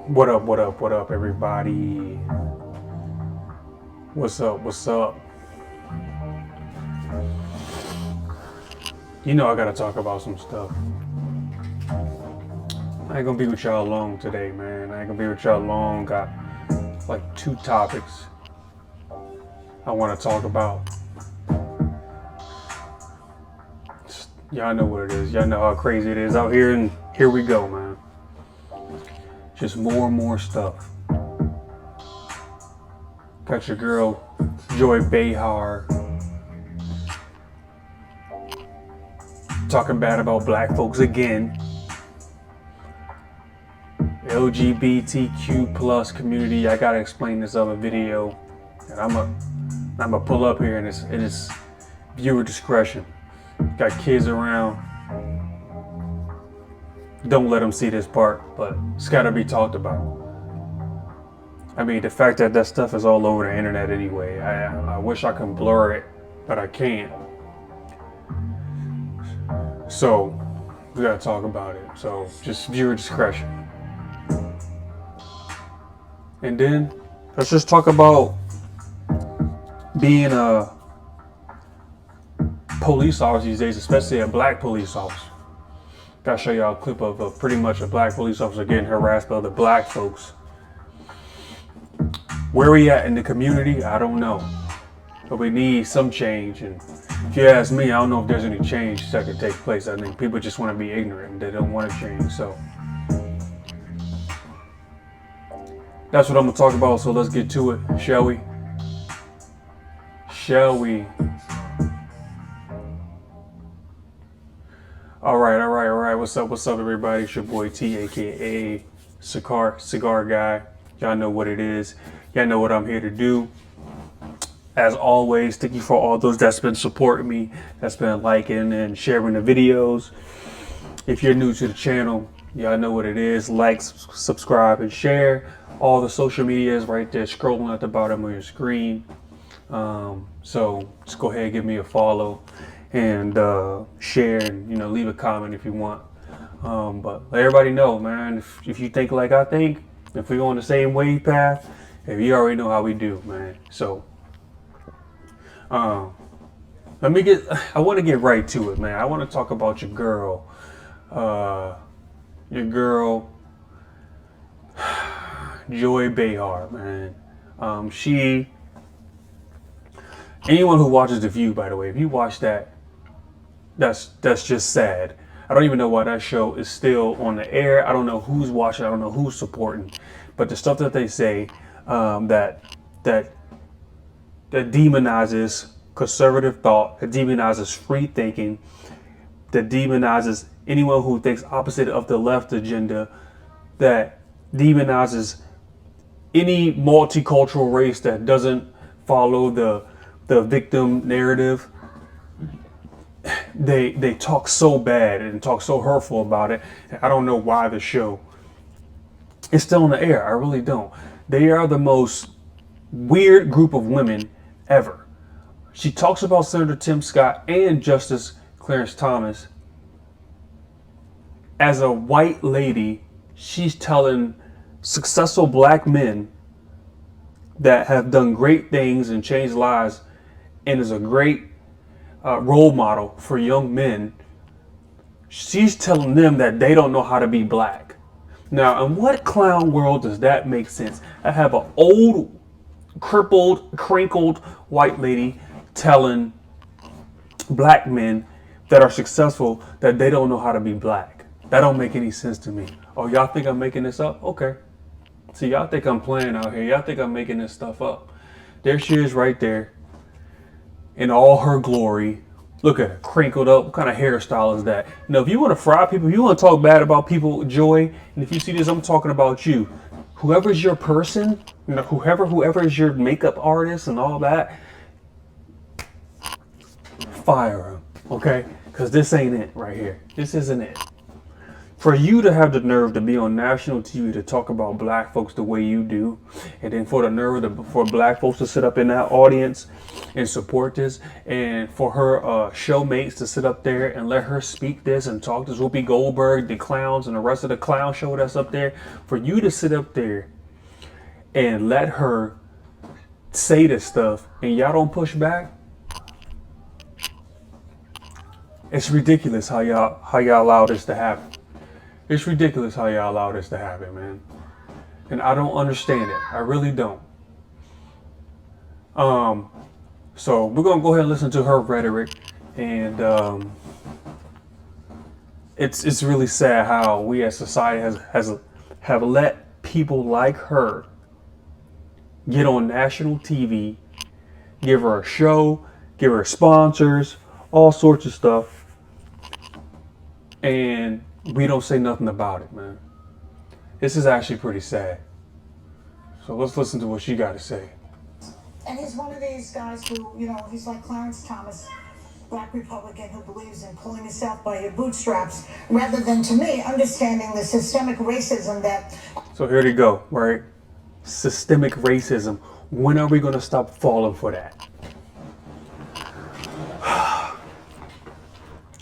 What up, what up, what up, everybody? What's up, what's up? You know I gotta talk about some stuff. I ain't gonna be with y'all long today, man. I ain't gonna be with y'all long. Got like 2 topics I wanna talk about. Y'all know what it is. Y'all know how crazy it is out here, and here we go, man. Just more and more stuff. Got your girl, Joy Behar, talking bad about black folks again. LGBTQ plus community. I gotta explain this other video, and I'm gonna pull up here, and it's viewer discretion. Got kids around. Don't let them see this part, but it's gotta be talked about. I mean, the fact that stuff is all over the internet anyway. I wish I could blur it, but I can't. So we gotta talk about it. So just viewer discretion. And then let's just talk about being a police officer these days, especially a black police officer. Gotta show y'all a clip of pretty much a black police officer getting harassed by other black folks. Where we at in the community, I don't know. But we need some change. And if you ask me, I don't know if there's any change that could take place. I think people just want to be ignorant and they don't want to change. So that's what I'm gonna talk about. So let's get to it, shall we? Shall we? All right. What's up, everybody? It's your boy T, aka Cigar Guy. Y'all know what it is. Y'all know what I'm here to do. As always, thank you for all those that's been supporting me, that's been liking and sharing the videos. If you're new to the channel, y'all know what it is. Like, subscribe, and share. All the social media is right there, scrolling at the bottom of your screen. So just go ahead and give me a follow and share, and leave a comment if you want. But let everybody know, man, if you think like I think, if we go on the same wave path, if you already know how we do, man. So I want to get right to it, man. I want to talk about your girl, Joy Behar, man. Anyone who watches The View, by the way, if you watch that, that's just sad. I don't even know why that show is still on the air. I don't know who's watching. I don't know who's supporting. But the stuff that they say that demonizes conservative thought, that demonizes free thinking, that demonizes anyone who thinks opposite of the left agenda, that demonizes any multicultural race that doesn't follow the victim narrative. They talk so bad and talk so hurtful about it. I don't know why the show is still on the air. I really don't. They are the most weird group of women ever. She talks about Senator Tim Scott and Justice Clarence Thomas. As a white lady, she's telling successful black men that have done great things and changed lives and is a great role model for young men. She's telling them that they don't know how to be black. Now, in what clown world does that make sense? I have an old, crippled, crinkled white lady telling black men that are successful that they don't know how to be black. That don't make any sense to me. Oh, y'all think I'm making this up? Okay. See, y'all think I'm playing out here. Y'all think I'm making this stuff up. There she is right there in all her glory. Look at her, crinkled up. What kind of hairstyle is that? If you want to fry people, if you want to talk bad about people, Joy, and if you see this, I'm talking about you. Whoever's your person, whoever is your makeup artist and all that, fire him, okay? Because this ain't it right here. This isn't it. For you to have the nerve to be on national TV to talk about black folks the way you do, and then for the nerve for black folks to sit up in that audience and support this, and for her showmates to sit up there and let her speak this and talk to Whoopi Goldberg, the clowns, and the rest of the clown show that's up there, for you to sit up there and let her say this stuff and y'all don't push back, it's ridiculous how y'all allow this to happen. It's ridiculous how y'all allow this to happen, man. And I don't understand it. I really don't. So we're gonna go ahead and listen to her rhetoric, and it's really sad how we as society have let people like her get on national TV, give her a show, give her sponsors, all sorts of stuff, and we don't say nothing about it, man. This is actually pretty sad. So let's listen to what she got to say. And he's one of these guys who, you know, he's like Clarence Thomas, black Republican who believes in pulling yourself by your bootstraps, rather than, to me, understanding the systemic racism that... So here they go, right? Systemic racism. When are we going to stop falling for that?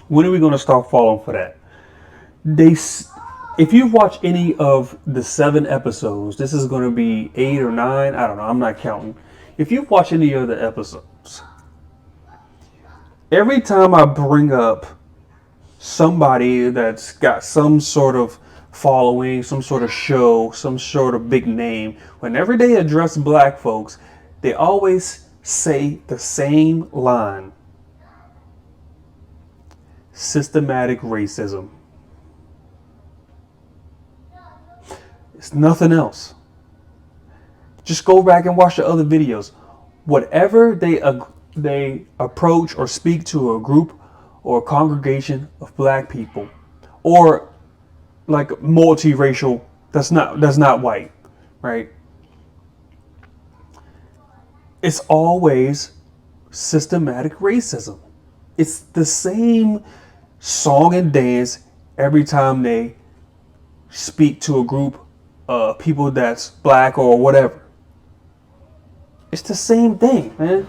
When are we going to stop falling for that? If you watch any of the 7 episodes, this is going to be 8 or 9. I don't know. I'm not counting. If you watch any of the episodes, every time I bring up somebody that's got some sort of following, some sort of show, some sort of big name, whenever they address black folks, they always say the same line: systematic racism. It's nothing else. Just go back and watch the other videos. Whatever they approach or speak to a group or a congregation of black people, or like multiracial, that's not white, right? It's always systematic racism. It's the same song and dance every time they speak to a group of people that's black or whatever. It's the same thing, man.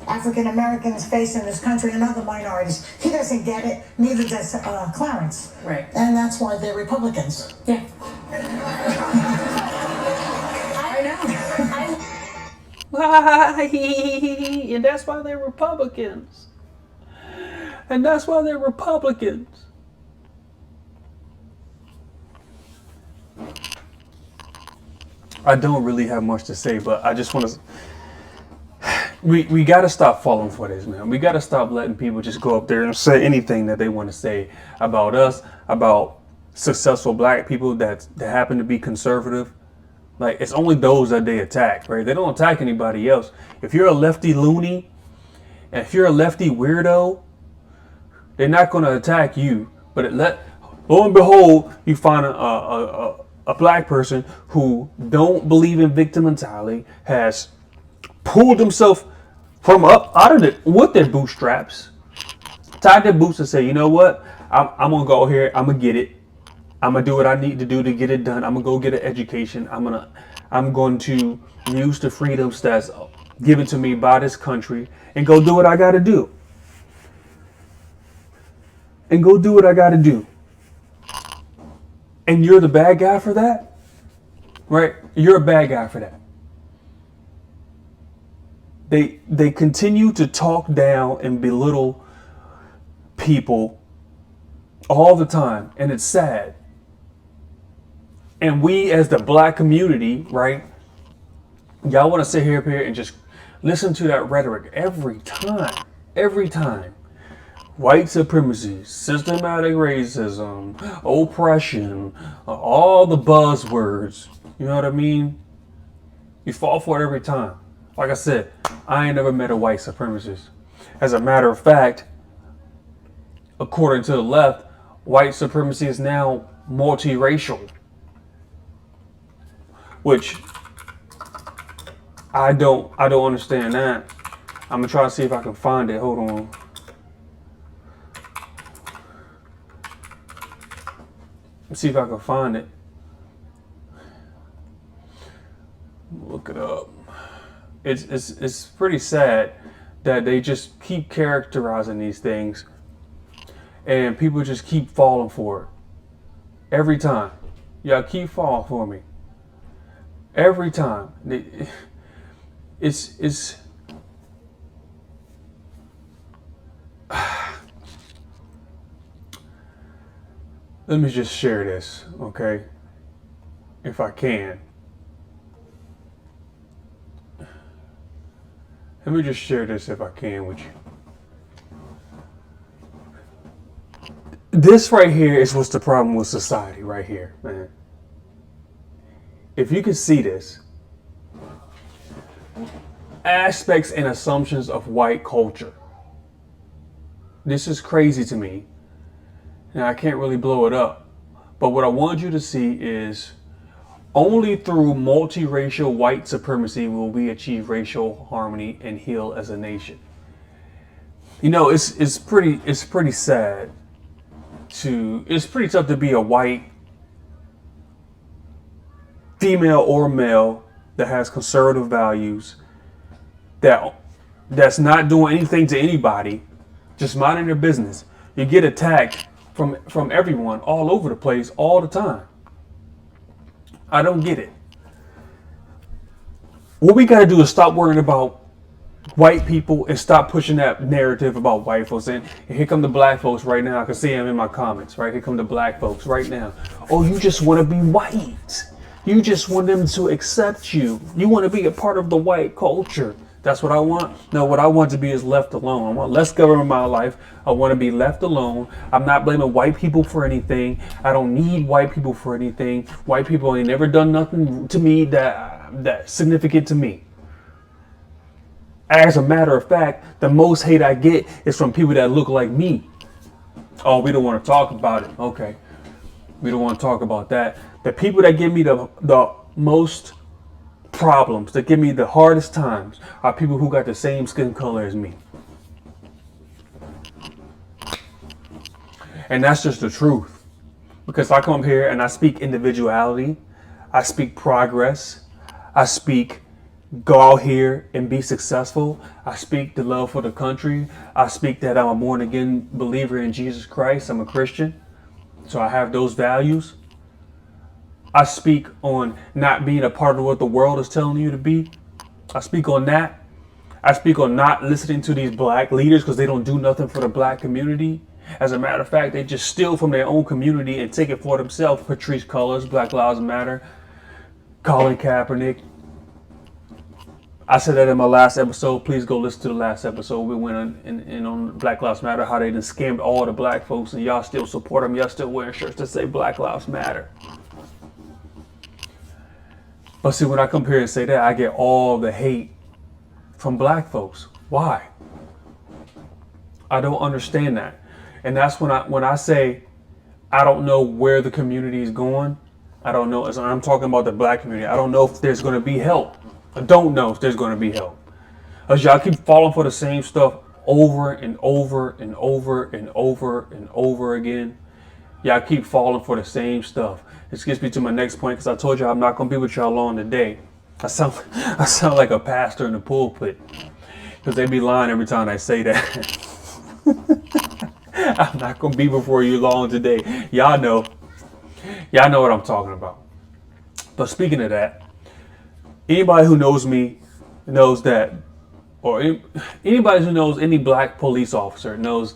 African Americans face in this country and other minorities. He doesn't get it, neither does Clarence. Right. And that's why they're Republicans. Yeah. And that's why they're Republicans. And that's why they're Republicans. I don't really have much to say, but I just want to... We got to stop falling for this, man. We got to stop letting people just go up there and say anything that they want to say about us, about successful black people that happen to be conservative. Like, it's only those that they attack, right? They don't attack anybody else. If you're a lefty loony, and if you're a lefty weirdo, they're not going to attack you. But lo and behold, you find a black person who don't believe in victim mentality, has pulled himself from up out of it with their bootstraps, tied their boots and say, you know what? I'm going to go here. I'm going to get it. I'm going to do what I need to do to get it done. I'm going to go get an education. I'm going to use the freedoms that's given to me by this country and go do what I got to do. And go do what I got to do. And you're the bad guy for that? Right? You're a bad guy for that. They continue to talk down and belittle people all the time, and it's sad. And we as the black community, right? Y'all want to sit here and just listen to that rhetoric every time. Every time. White supremacy, systematic racism, oppression, all the buzzwords. You know what I mean? You fall for it every time. Like I said, I ain't never met a white supremacist. As a matter of fact, according to the left, white supremacy is now multiracial. Which I don't understand that. I'm gonna try to see if I can find it. Hold on. Let's see if I can find it. Look it up. It's pretty sad that they just keep characterizing these things, and people just keep falling for it every time. Y'all keep falling for me every time. It's let me just share this, okay? If I can. Let me just share this if I can with you. This right here is what's the problem with society right here, man. If you can see this, aspects and assumptions of white culture. This is crazy to me. And I can't really blow it up. But what I want you to see is only through multiracial white supremacy will we achieve racial harmony and heal as a nation. You know, it's pretty sad it's pretty tough to be a white female or male that has conservative values, that's not doing anything to anybody, just minding their business. You get attacked from everyone all over the place all the time. I don't get it. What we got to do is stop worrying about white people and stop pushing that narrative about white folks. And here come the black folks right now. I can see them in my comments, right? Here come the black folks right now. Oh, you just want to be white. You just want them to accept you. You want to be a part of the white culture. That's what I want. No, what I want to be is left alone. I want less government in my life. I want to be left alone. I'm not blaming white people for anything. I don't need white people for anything. White people ain't never done nothing to me that's significant to me. As a matter of fact, the most hate I get is from people that look like me. Oh, we don't want to talk about it. Okay. We don't want to talk about that. The people that give me the most problems, that give me the hardest times, are people who got the same skin color as me. And that's just the truth. Because I come here and I speak individuality, I speak progress, I speak go out here and be successful, I speak the love for the country, I speak that I'm a born again believer in Jesus Christ, I'm a Christian, so I have those values. I speak on not being a part of what the world is telling you to be. I speak on that. I speak on not listening to these black leaders because they don't do nothing for the black community. As a matter of fact, they just steal from their own community and take it for themselves. Patrice Cullors, Black Lives Matter, Colin Kaepernick. I said that in my last episode. Please go listen to the last episode. We went on Black Lives Matter, how they done scammed all the black folks, and y'all still support them. Y'all still wearing shirts that say Black Lives Matter. But see, when I come here and say that, I get all the hate from black folks. Why? I don't understand that. And that's when I say I don't know where the community is going. I don't know. As I'm talking about the black community, I don't know if there's going to be help. I don't know if there's going to be help. As y'all keep falling for the same stuff over and over and over and over and over again. Y'all keep falling for the same stuff. This gets me to my next point, because I told y'all I'm not going to be with y'all long today. I sound like a pastor in the pulpit, because they be lying every time I say that. I'm not going to be before you long today. Y'all know what I'm talking about. But speaking of that, anybody who knows me knows that, or anybody who knows any black police officer knows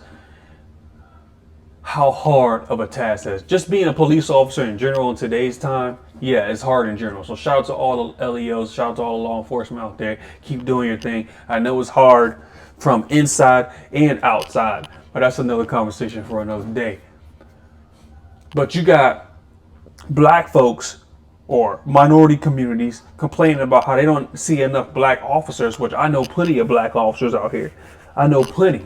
how hard of a task that is. Just being a police officer in general in today's time, yeah, it's hard in general. So shout out to all the LEOs, shout out to all the law enforcement out there. Keep doing your thing. I know it's hard from inside and outside, but that's another conversation for another day. But you got black folks or minority communities complaining about how they don't see enough black officers, which I know plenty of black officers out here. I know plenty.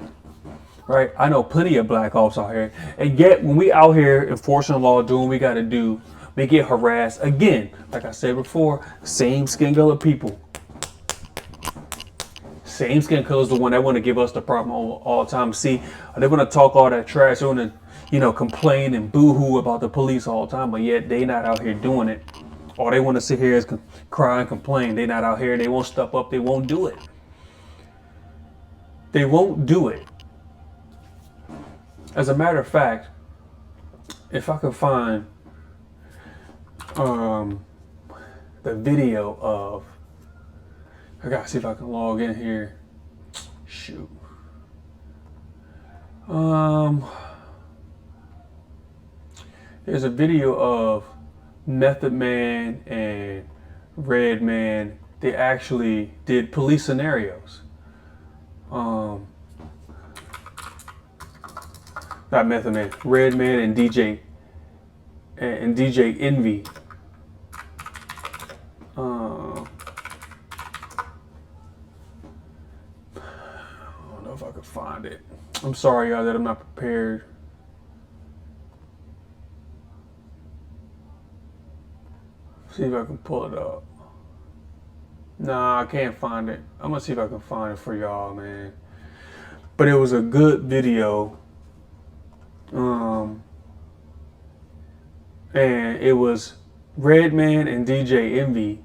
Right? I know plenty of black officers out here. And yet, when we out here enforcing the law, doing what we got to do, we get harassed. Again, like I said before, same skin color people. same skin color is the one that want to give us the problem all the time. See, they want to talk all that trash. They want to, you know, complain and boo-hoo about the police all the time, but yet they not out here doing it. All they want to sit here is cry and complain. They not out here. They won't step up. They won't do it. They won't do it. As a matter of fact, if I could find the video of, I gotta see if I can log in here. Shoot. There's a video of Method Man and Redman. They actually did police scenarios. Not Method Man, Redman and DJ Envy. I don't know if I could find it. I'm sorry, y'all, that I'm not prepared. See if I can pull it up. Nah, I can't find it. I'm gonna see if I can find it for y'all, man. But it was a good video. And it was Redman and DJ Envy.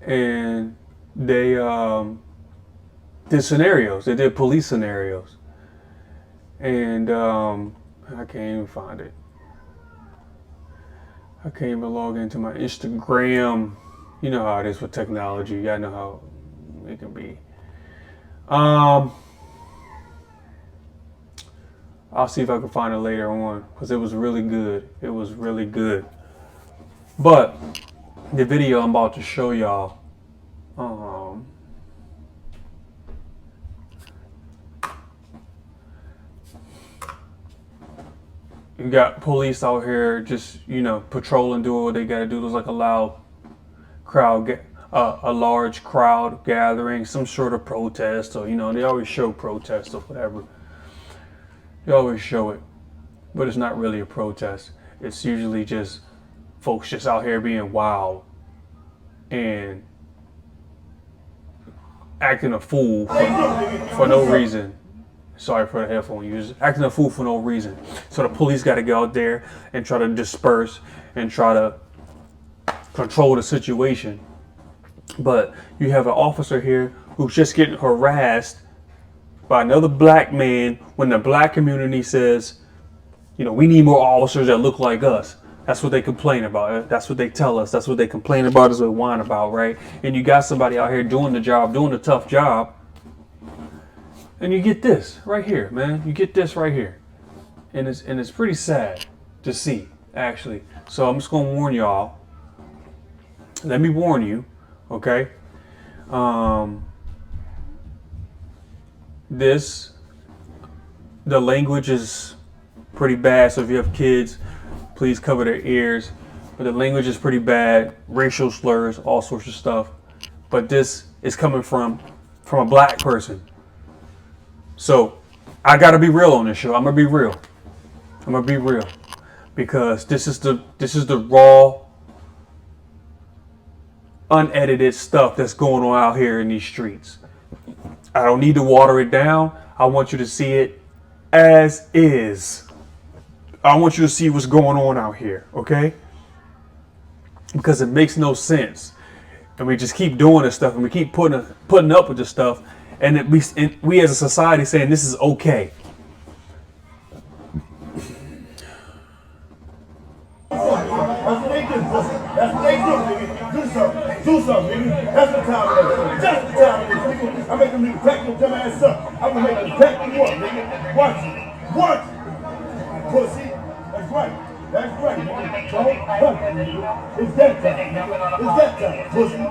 And they did scenarios. They did police scenarios. And I can't even find it. I can't even log into my Instagram. You know how it is with technology. Y'all know how it can be. I'll see if I can find it later on because it was really good. It was really good. But the video I'm about to show y'all, you got police out here just, you know, patrolling, doing what they gotta do. There's like a loud crowd, a large crowd gathering, some sort of protest, or, you know, they always show protest or whatever. They always show it, but it's not really a protest. It's usually just folks just out here being wild and acting a fool for no reason. Sorry for the headphone users. Acting a fool for no reason. So the police got to go out there and try to disperse and try to control the situation. But you have an officer here who's just getting harassed by another black man when the black community says, you know, we need more officers that look like us. That's what they complain about. That's what they tell us. That's what they complain about, is what they whine about, right? And you got somebody out here doing the job, doing the tough job. And you get this right here, man. You get this right here. And it's pretty sad to see, actually. So I'm just gonna warn y'all. Let me warn you, okay? The language is pretty bad, so if you have kids, please cover their ears. But the language is pretty bad, racial slurs, all sorts of stuff. But this is coming from a black person. So I gotta be real on this show. I'm gonna be real. Because this is the raw, unedited stuff that's going on out here in these streets. I don't need to water it down. I want you to see it as is. I want you to see what's going on out here, okay? Because it makes no sense. And we just keep doing this stuff, and we keep putting up with this stuff, and we as a society saying this is okay. That's what they do. That's what they do, nigga. Do something, nigga. That's the time it is. That's the time it is, nigga. I'm making them crack your dumb ass up. I'm gonna make them crack you up, nigga. Watch it. Pussy. That's right, nigga. Don't fuck me, nigga. It's that time, nigga. It's that time, pussy.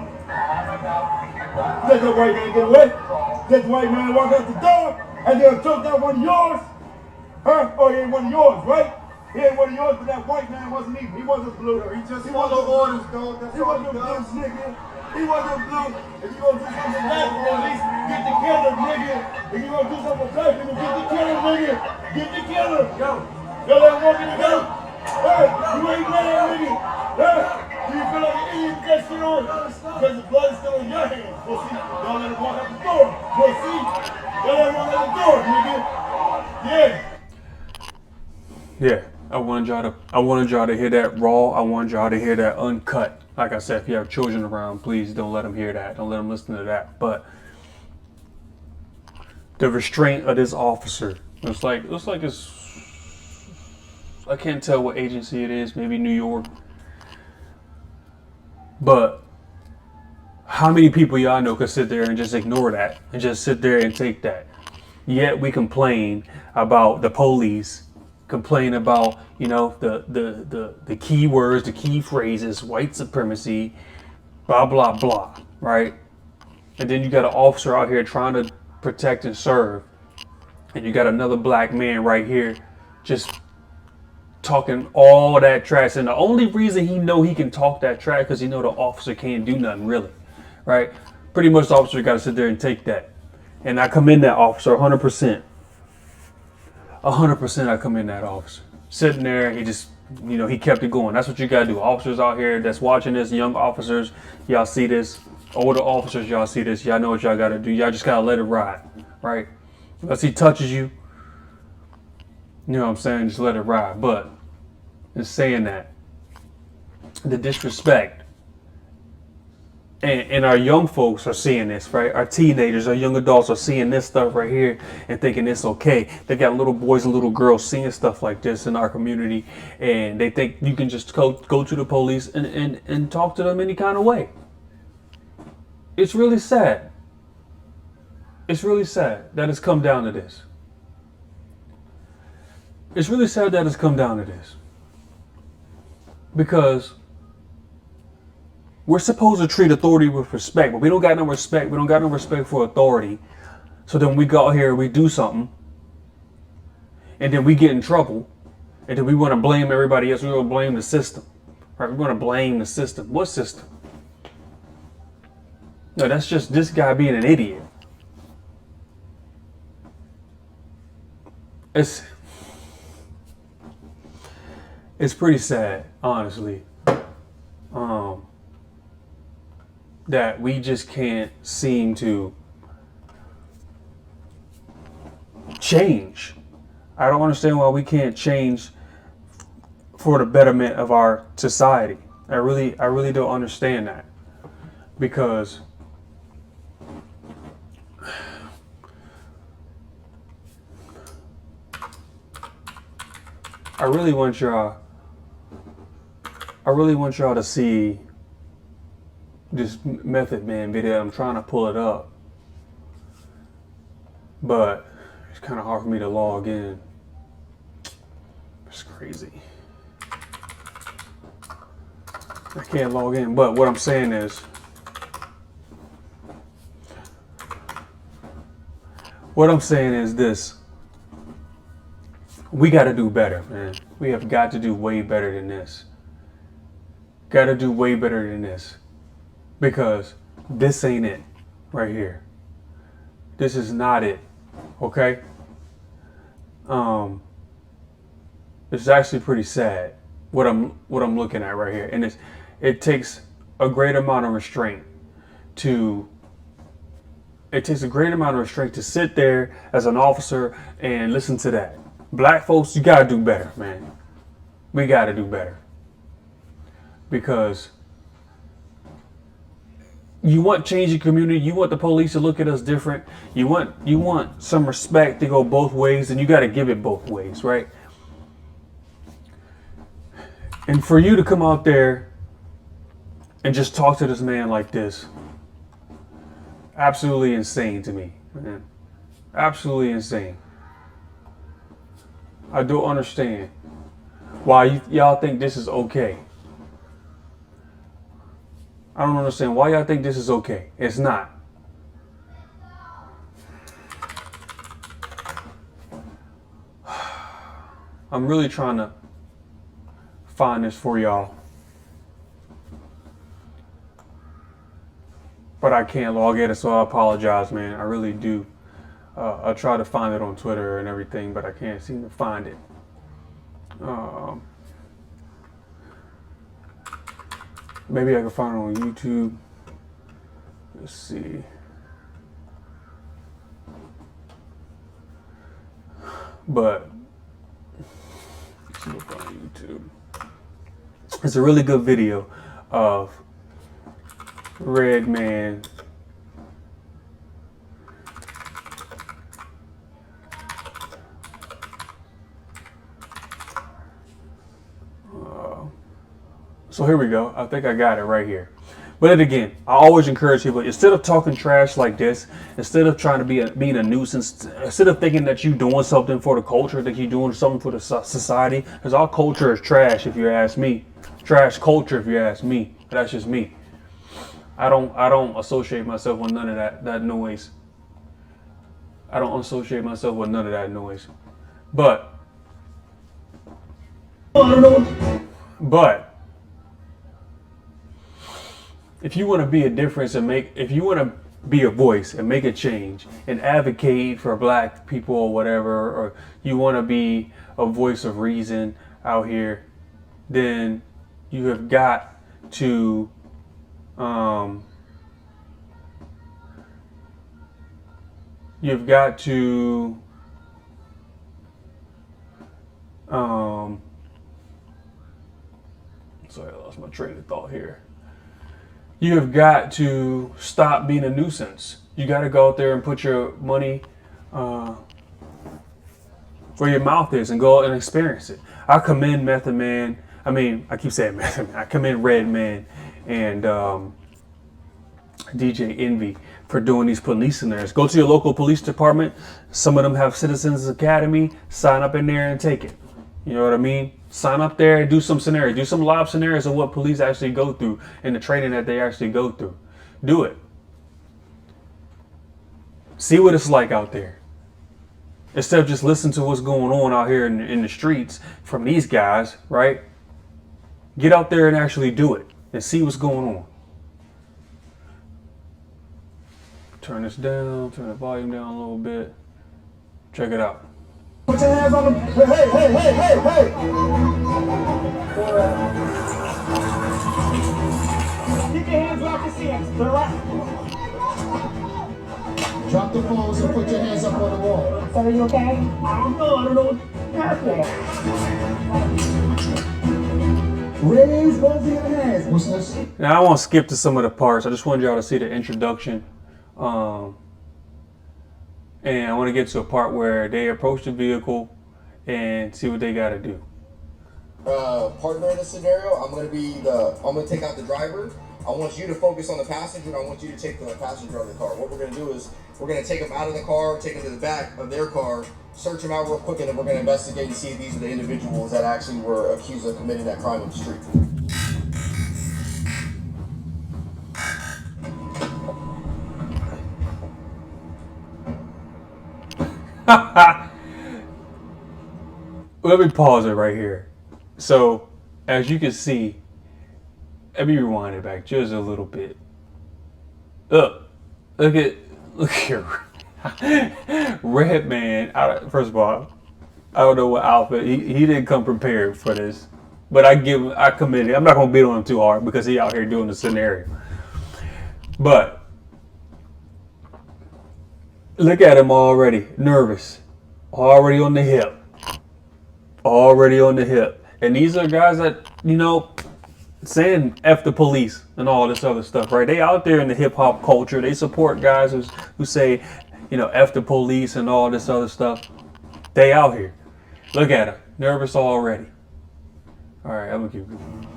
Let that white man get away. Let the white man walk out the door and they'll choke down one of yours. Huh? Oh, he ain't one of yours, right? He ain't one of yours, but that white man wasn't even. He wasn't blue. He just followed orders, dog. He wasn't blue, nigga. He wasn't blue. If you gonna do something for black people, at least get the killer, nigga. If you gonna do something for black people, get the killer, nigga. Get the killer. Yo, let him walk in the door. Hey, you ain't mad, nigga. Hey, you Do you feel like an idiot because shit on? Because the blood is still on your hands. Well, see, don't let him walk out the door. Well, see, don't let him walk out the door, nigga. Yeah. Yeah, I wanted y'all to hear that raw. I wanted y'all to hear that uncut. Like I said, if you have children around, please don't let them hear that. Don't let them listen to that. But the restraint of this officer, it's like I can't tell what agency it is. Maybe New York. But how many people y'all know could sit there and just ignore that and just sit there and take that? Yet we complain about the police, complain about, you know, the key words, the key phrases, white supremacy, blah, blah, blah, right? And then you got an officer out here trying to protect and serve. And you got another black man right here just talking all that trash. And the only reason he know he can talk that trash because he know the officer can't do nothing really, right? Pretty much the officer got to sit there and take that. And I commend that officer 100%. 100% I commend that officer. Sitting there, he just, you know, he kept it going. That's what you got to do. Officers out here that's watching this, young officers, y'all see this. Older officers, y'all see this. Y'all know what y'all got to do. Y'all just got to let it ride, right? Unless he touches you, you know what I'm saying, just let it ride. But in saying that, the disrespect, and our young folks are seeing this, right? Our teenagers, our young adults are seeing this stuff right here and thinking it's okay. They got little boys and little girls seeing stuff like this in our community, and they think you can just go to the police and talk to them any kind of way. It's really sad. It's really sad that it's come down to this. It's really sad that it's come down to this. Because we're supposed to treat authority with respect, but we don't got no respect. We don't got no respect for authority. So then we go out here and we do something, and then we get in trouble, and then we want to blame everybody else. We want to blame the system, right? We want to blame the system. What system? No, that's just this guy being an idiot. It's pretty sad, honestly. That we just can't seem to change. I don't understand why we can't change for the betterment of our society. I really don't understand that. Because I really want y'all to see this Method Man video. I'm trying to pull it up, but it's kind of hard for me to log in. It's crazy. I can't log in, but what I'm saying is, this. We got to do better, man. We have got to do way better than this. Got to do way better than this. Because this ain't it right here. This is not it. Okay? It's actually pretty sad what I'm looking at right here. And it takes a great amount of restraint to sit there as an officer and listen to that. Black folks, you gotta do better, man. We gotta do better. Because you want change in community, you want the police to look at us different, you want some respect to go both ways, and you gotta give it both ways, right? And for you to come out there and just talk to this man like this, absolutely insane to me, man. Absolutely insane. I don't understand why y'all think this is okay. I don't understand why y'all think this is okay. It's not. I'm really trying to find this for y'all, but I can't log in, so I apologize, man. I really do. I try to find it on Twitter and everything, but I can't seem to find it. Maybe I can find it on YouTube. Let's see. But let's see if I find YouTube. It's a really good video of Redman. So here we go. I think I got it right here. But then again, I always encourage people, instead of talking trash like this, instead of trying to being a nuisance, instead of thinking that you're doing something for the culture, that you're doing something for the society, because our culture is trash, if you ask me. Trash culture, if you ask me. But that's just me. I don't associate myself with none of that noise. I don't associate myself with none of that noise. But if you want to be a difference and if you want to be a voice and make a change and advocate for black people or whatever, or you want to be a voice of reason out here, then you have got to sorry, I lost my train of thought here. You have got to stop being a nuisance. You got to go out there and put your money where your mouth is and go out and experience it. I commend Method Man. I mean, I keep saying Method Man. I commend Redman and DJ Envy for doing these police scenarios. Go to your local police department. Some of them have Citizens Academy. Sign up in there and take it. You know what I mean? Sign up there and do some scenarios. Do some live scenarios of what police actually go through and the training that they actually go through. Do it. See what it's like out there. Instead of just listening to what's going on out here in the streets from these guys, right? Get out there and actually do it and see what's going on. Turn this down, turn the volume down a little bit. Check it out. Put your hands on them. Hey, hey, hey, hey, hey. Keep your hands off the seats. To the left. Drop the phones and put your hands up on the wall. So are you okay? I don't know what happened. Raise both of your hands. What's this? Now I won't skip to some of the parts. I just wanted y'all to see the introduction. And I want to get to a part where they approach the vehicle and see what they got to do. Partner in this scenario, I'm gonna take out the driver. I want you to focus on the passenger, and I want you to take the passenger out of the car. What we're gonna do is we're gonna take them out of the car, take them to the back of their car, search them out real quick, and then we're gonna investigate and see if these are the individuals that actually were accused of committing that crime on the street. Let me pause it right here. So, as you can see, let me rewind it back just a little bit. Look here. Redman. First of all, I don't know what outfit. He didn't come prepared for this, but I commend him. I'm not gonna beat on him too hard because he out here doing the scenario. But look at him already, nervous, already on the hip. And these are guys that, you know, saying F the police and all this other stuff, right? They out there in the hip hop culture. They support guys who say, you know, F the police and all this other stuff. They out here. Look at him, nervous already. All right, I'm gonna keep going.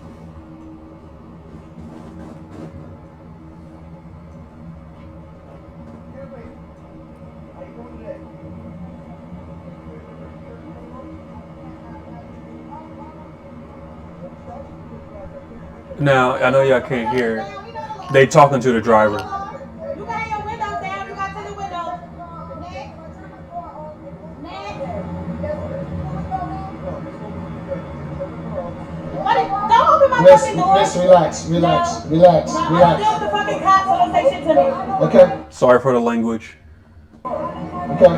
Now, I know y'all can't hear. They talking to the driver. You got your windows down. You got to the window. Don't open my fucking door. Miss, relax. I'm gonna deal with the fucking cops so don't say shit to me. Okay. Sorry for the language. Okay.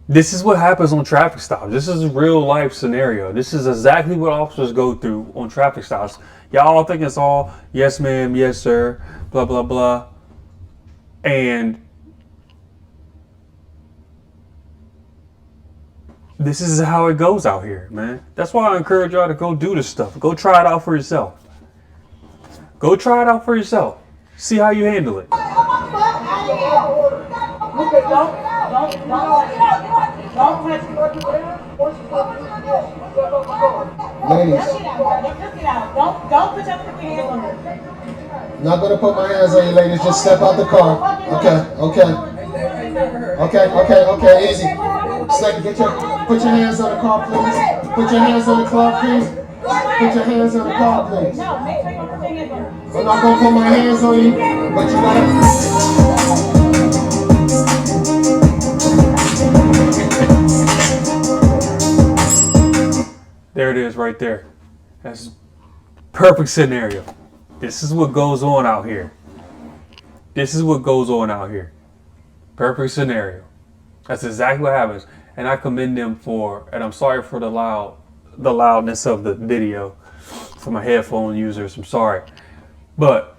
This is what happens on traffic stops. This is a real life scenario. This is exactly what officers go through on traffic stops. Y'all think it's all yes ma'am, yes sir, blah blah blah. And this is how it goes out here, man. That's why I encourage y'all to go do this stuff. Go try it out for yourself. Go try it out for yourself. See how you handle it. Ladies, Don't put your freaking hands on her. not gonna put my hands on you, ladies. Just step out the car. Okay, easy. Second, put your hands on the car, please. Put your hands on the car, please. Put your hands on the car, please. No, make sure you don't put your hands on her. I'm not gonna put my hands on you, but you gotta. There it is right there. That's perfect scenario. This is what goes on out here. This is what goes on out here. Perfect scenario. That's exactly what happens. And I commend them for, and I'm sorry for the loudness of the video for my headphone users. I'm sorry. But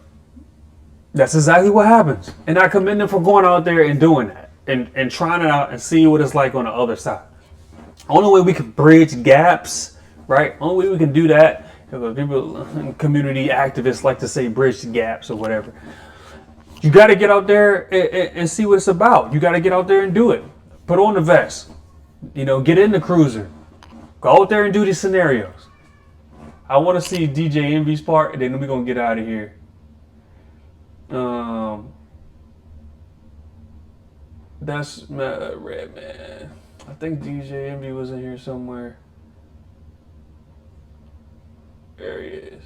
that's exactly what happens. And I commend them for going out there and doing that and trying it out and see what it's like on the other side. Only way we can bridge gaps, right? Only way we can do that, people, community activists like to say bridge the gaps or whatever. You got to get out there and see what it's about. You got to get out there and do it. Put on the vest. You know, get in the cruiser. Go out there and do these scenarios. I want to see DJ Envy's part, and then we're going to get out of here. That's Redman. I think DJ Envy was in here somewhere. There he is.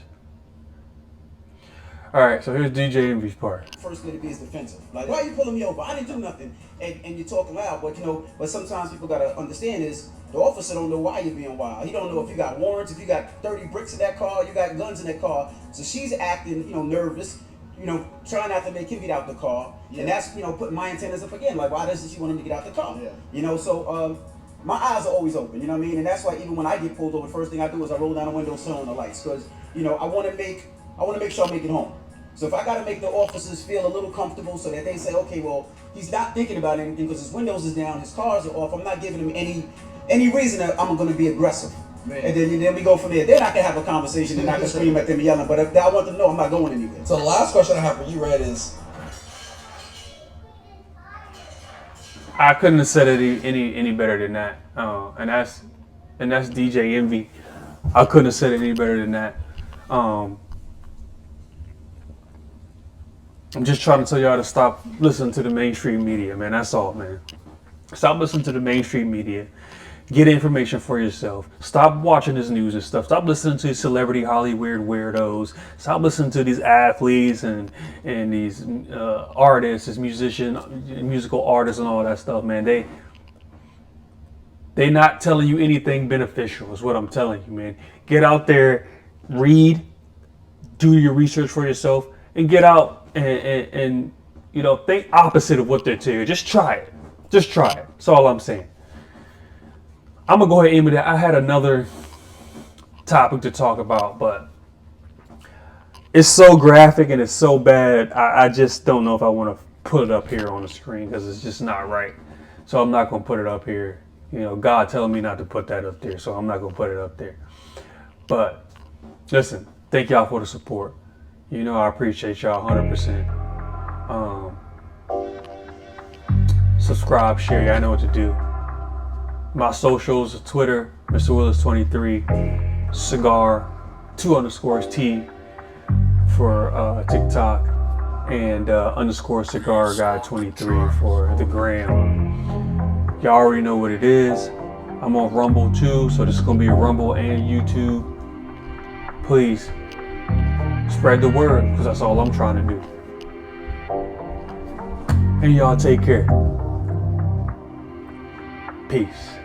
All right, so here's DJ Envy's part. First thing to be is defensive. Like, why are you pulling me over? I didn't do nothing. And you're talking loud, but but sometimes people gotta understand is the officer don't know why you're being wild. He don't know if you got warrants, if you got 30 bricks in that car, you got guns in that car. So she's acting, nervous, trying not to make him get out the car. Yeah. And that's, putting my antennas up again. Like, why doesn't she want him to get out the car? Yeah. So my eyes are always open, you know what I mean? And that's why even when I get pulled over, the first thing I do is I roll down the window, turn on the lights, because I want to make sure I make it home. So if I got to make the officers feel a little comfortable so that they say, okay, well, he's not thinking about anything because his windows is down, his cars are off, I'm not giving him any reason that I'm going to be aggressive. Man. And then we go from there. They're not going to have a conversation, they're not going to scream at them and yelling, but if I want them to know I'm not going anywhere. So the last question I have for you, Red, is... I couldn't have said it any better than that. And that's DJ Envy. I couldn't have said it any better than that. I'm just trying to tell y'all to stop listening to the mainstream media, man. That's all, man. Stop listening to the mainstream media. Get information for yourself. Stop watching this news and stuff. Stop listening to celebrity Hollywood weirdos. Stop listening to these athletes and these artists, these musical artists and all that stuff, man. They not telling you anything beneficial is what I'm telling you, man. Get out there, read, do your research for yourself, and get out and think opposite of what they're telling you. Just try it. Just try it. That's all I'm saying. I'm going to go ahead and aim it at. I had another topic to talk about, but it's so graphic and it's so bad. I just don't know if I want to put it up here on the screen because it's just not right. So I'm not going to put it up here. God telling me not to put that up there, so I'm not going to put it up there. But listen, thank y'all for the support. I appreciate y'all 100%. Subscribe, share, y'all know what to do. My socials, Twitter, Mr. Willis23, cigar, 2_T for TikTok, and _cigar guy 23 for the gram. Y'all already know what it is. I'm on Rumble too, so this is gonna be a Rumble and YouTube. Please spread the word, because that's all I'm trying to do. And y'all take care. Peace.